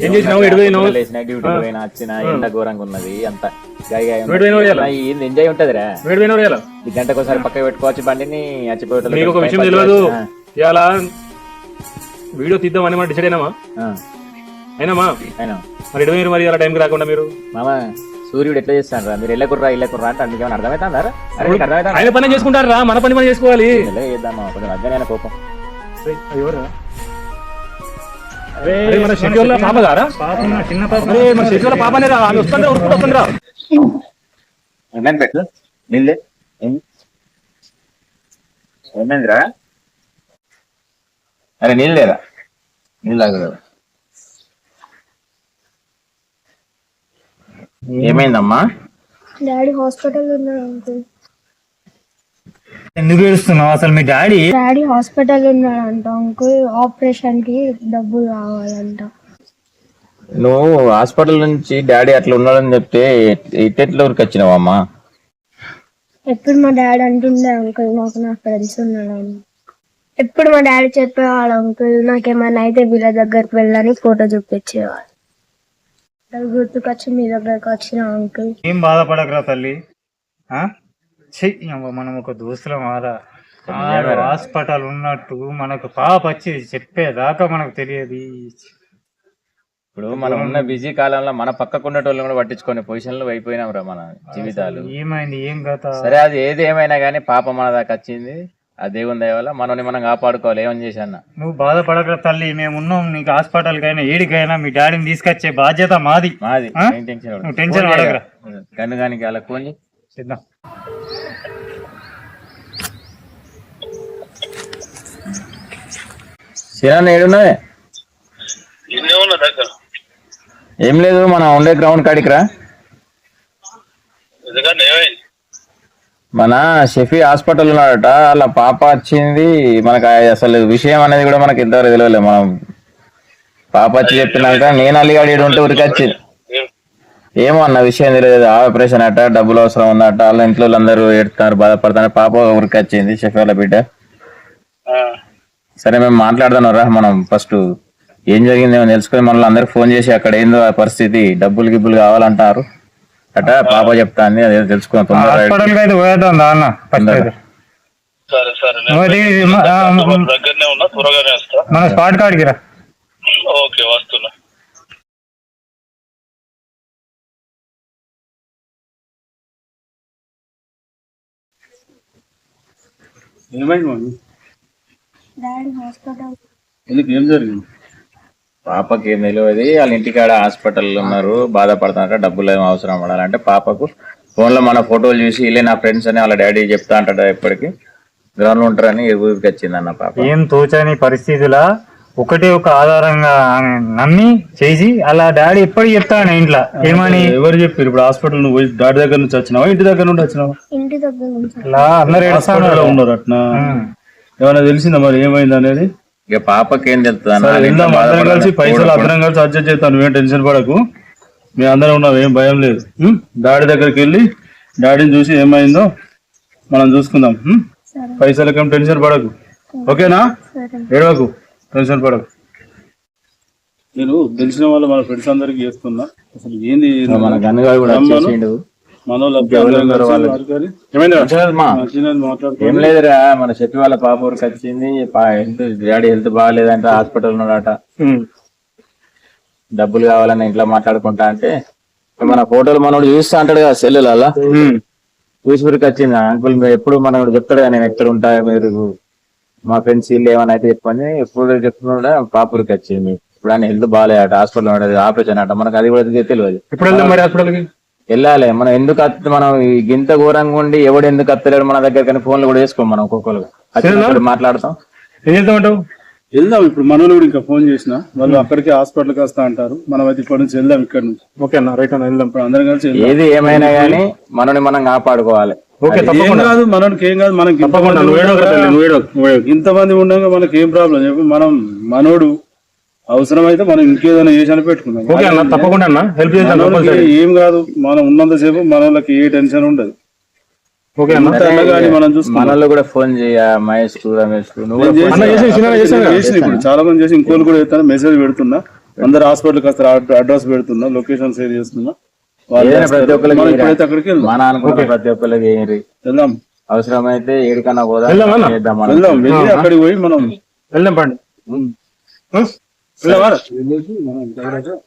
ఏం చేసినావు? డ్యూటీ పోయినా వచ్చిన ఎండ ఘోరంగా ఉన్నది అంత ఎంజాయ్ ఉంటదిరా. గంటకోసారి పక్క పెట్టుకోవచ్చు బండిని. మీకు ఒక విషయం తెలియదు, ఇవాళ వీడియో తీద్దామని మనం డిసైడ్ అయినామా? అయినామా? మరి ఎడవేరు మరి అలా టైంకి రాకుండా మీరు మామ సూర్యుడు ఎట్లా చేస్తాను రా, మీరు ఎల్లకుర్రా అంటే అందుకే అర్థమవుతుందా? ఆయన పని చేసుకుంటారు రా, మన పని మనం చేసుకోవాలి. చేద్దామా కొంచెం అర్థమైన కోపం. మన షెడ్యూల్ పాప గారా? చిన్న పాప, మన షెడ్యూల్ పాపనే రా, ఆమె వస్తుందా వస్తుంది రా. పెట్టు నీళ్ళే ఏమైందిరా? అరే నీళ్ళేరా, నీళ్ళు తాగదు. ఏమైందమ్మా? డాడీ హాస్పిటల్ ఉన్నాడు అంకుల్. ఎందుకు ఏడుస్తున్నావు? అసలు మీ డాడీ హాస్పిటల్ ఉన్నాడంట అంకుల్, ఆపరేషన్ కి డబ్బులు కావాలంట. నువ్వు హాస్పిటల్ నుంచి డాడీ అట్లా ఉన్నాడని చెప్తే ఇట్టెట్ల ఊరికి వచ్చినావమ్మా? ఎప్పుడు మా డాడీ అంటుండే అంకుల్, నాకు నా ఫ్రెండ్స్ ఉన్నాడని. ఎప్పుడు మా డాడీ చెప్పేవాడు అంకుల్, నాకేమైనా అయితే వీళ్ళ దగ్గరికి వెళ్ళని ఫోటో చూపించేవాడు. గుర్తుకొచ్చి మీ దగ్గరకు వచ్చిన అంకుల్. ఏం బాధపడకరా తల్లి. మనం ఒక దోస్తులం ఆరా. హాస్పిటల్ ఉన్నట్టు మనకు పాప వచ్చి చెప్పేదాకా మనకు తెలియదు. ఇప్పుడు మనం ఉన్న బిజీ కాలంలో మన పక్కకున్నటోళ్ళని కూడా పట్టించుకునే పొజిషన్ లో అయిపోయినాం రా మన జీవితాలు. ఏమైంది ఏం కథ? సరే అది ఏది ఏమైనా గానీ పాప మన దాకా వచ్చింది, ఆ దేవుని దయ వల్ల మనల్ని మనం కాపాడుకోవాలి. ఏమని చేశాను? నువ్వు బాధపడకరా తల్లి, మేము ఉన్నాం. నీకు హాస్పిటల్ కైనా ఏడికైనా మీ డాడీని తీసుకొచ్చే బాధ్యత మాది. టెన్షన్ పడకరా. కన్ను కానీ అలా ఫోన్ చేద్దాం. సిరాన్ ఏడున్నదే? ఏం లేదు, మన ఉండే గ్రౌండ్ కాడికి రా. మన షఫీ హాస్పిటల్ ఉన్నాడట, అలా పాప వచ్చింది. మనకు అసలు విషయం అనేది కూడా మనకి ఇంతవరకు తెలియలేదు. మనం పాప వచ్చి చెప్పినాక నేను అల్లిగాడి ఉంటే ఊరికి వచ్చింది. ఏమో అన్న విషయం తెలియదు. ఆపరేషన్ అట, డబ్బులు అవసరం ఉందట, వాళ్ళ ఇంట్లో అందరూ ఏడుతున్నారు, బాధపడుతున్నారు. పాప ఊరికి వచ్చింది, షఫీ వాళ్ళ బిడ్డ. సరే మేము మాట్లాడదాం రా. మనం ఫస్ట్ ఏం జరిగిందేమో తెలుసుకొని మనల్ని అందరికి ఫోన్ చేసి అక్కడ ఏందో ఆ పరిస్థితి, డబ్బులు గిబ్బులు కావాలంటారు అట. పాప చెప్తా అంది, అదే తెలుసుకున్నాం. మన స్పాట్ కాడికి రా. ఓకే వస్తున్నా. Daddy hospital. ఎందుకు ఏం జరిగింది? పాపకి ఏం తెలియదు, వాళ్ళ ఇంటికాడ హాస్పిటల్ ఉన్నారు, బాధపడుతున్నారట, డబ్బులు ఏమో అవసరం పడాలంటే పాపకు ఫోన్ లో మన ఫోటోలు చూసి ఇల్లే నా ఫ్రెండ్స్ అని వాళ్ళ డాడీ చెప్తా అంటాడు. ఎప్పటికీ గ్రౌండ్ లో ఉంటారని ఊరికి వచ్చింది అన్న పాప. ఏం తోచని పరిస్థితుల ఒకటే ఒక ఆధారంగా నమ్మి చేసి అలా డాడీ ఎప్పటికి చెప్తాను ఇంట్లో. ఏమని ఎవరు చెప్పారు? ఇప్పుడు హాస్పిటల్ నువ్వు డాడీ దగ్గర నుంచి వచ్చినావా, ఇంటి దగ్గర నుండి వచ్చినావా? ఇంటి దగ్గర నుంచి. అందరూ ఉన్నారు అట్లా. ఏమైనా తెలిసిందా మరి ఏమైంది అనేది? ఇక పాపకి ఏం తెలుస్తుంది? అందరం కలిసి పైసలు అందరం కలిసి అడ్జస్ట్ చేస్తాను, ఏం టెన్షన్ పడకు. మేము అందరం ఉన్నాం, ఏం భయం లేదు. డాడీ దగ్గరికి వెళ్ళి డాడీని చూసి ఏమైందో మనం చూసుకుందాం. పైసలకేం టెన్షన్ పడకు, ఓకేనా? ఏడవకు, టెన్షన్ పడకు. నేను తెలిసిన వాళ్ళు మన ఫ్రెండ్స్ అందరికి చేస్తున్నా. అసలు ఏంది మన గన్నగాడు కూడా వచ్చేసిండు. ఏం లేదురా, మన చెప్పి వాళ్ళ పాప ఊరికి వచ్చింది. డాడీ హెల్త్ బాగాలేదంట, హాస్పిటల్ ఉన్నాడట, డబ్బులు కావాలని ఇంట్లో మాట్లాడుకుంటా అంటే మన ఫోటోలు మనోడు చూస్తా అంటాడు కదా సెల్లులలో, చూసి ఊరికి వచ్చింది. అంకుల్ ఎప్పుడు మనోడు చెప్తాడు కదా, నేను ఎక్కడ ఉంటా, మీరు మా ఫ్రెండ్స్ వీళ్ళు ఏమైనా అయితే చెప్పని ఎప్పుడు చెప్తున్నా. పాప ఊరికి వచ్చింది. ఇప్పుడు ఆయన హెల్త్ బాగాలేదట, హాస్పిటల్ ఉన్నాడు, ఆపరేషన్ అట. మనకు అది కూడా తెలియదు. ఇప్పుడు వెళ్దాం మరి హాస్పిటల్కి. వెళ్ళాలి. మనం ఎందుకు మనం గింత ఘోరంగా ఉండి ఎవడు ఎందుకు అత్తలేడు మన దగ్గర, కానీ ఫోన్లు కూడా వేసుకోం మనం ఒక్కొక్కరు మాట్లాడతాం. ఏం చేద్దామంటావు? వెళ్దాం. ఇప్పుడు మనోళ్ళు కూడా ఇంకా ఫోన్ చేసిన వాళ్ళు అక్కడికి హాస్పిటల్కి వస్తా అంటారు. మనం అయితే ఇప్పటి నుంచి వెళ్దాం, ఇక్కడ నుంచి. ఓకే అన్న, రైట్ అన్న, వెళ్దాం. అందరం కలిసి ఏది ఏమైనా గానీ మనని మనం కాపాడుకోవాలి. కాదు మనకి ఏం కాదు, మనకి ఇంతమంది ఉండగా మనకి ఏం ప్రాబ్లం చెప్పి. మనం మనోడు అవసరమైతే మనం ఇంకేదైనా చేసి పెట్టుకుందాం. తప్పకుండా హెల్ప్ చేద్దాం. ఏం కాదు, మనం ఉన్నంతసేపు మన వాళ్ళకి ఏ టెన్షన్ ఉండదు. ఓకే అన్న. కానీ మనం చూసుకుందాం. మనలో కూడా ఫోన్ చేయ మహేష్ కు రమేష్ కు నువ్వు కూడా నేను అన్న చేసి చిన్న చేసాను చేసిన ఇప్పుడు చాలా మంది చేసి ఇంకోళ్ళు కూడా చేస్తాను, మెసేజ్ పెడుతున్నా, అందరు హాస్పిటల్కి వస్తారు, అడ్రస్ పెడుతున్నా, లొకేషన్ షేర్ చేస్తున్నా. వాళ్ళు ఏదైనా ప్రతి ఒక్కరికి మనం ఇప్పుడైతే అక్కడికి వెళ్దాం. మన అనుకుంటే ప్రతి ఒక్కరికి ఏరి వెళ్దాం అవసరమైతే ఏడికన్నా పోదాం వెళ్దాం అన్న. చేద్దాం మనం. వెళ్దాం వెళ్ళి అక్కడికి పోయి మనం వెళ్దాం పండి వెళ్దాం.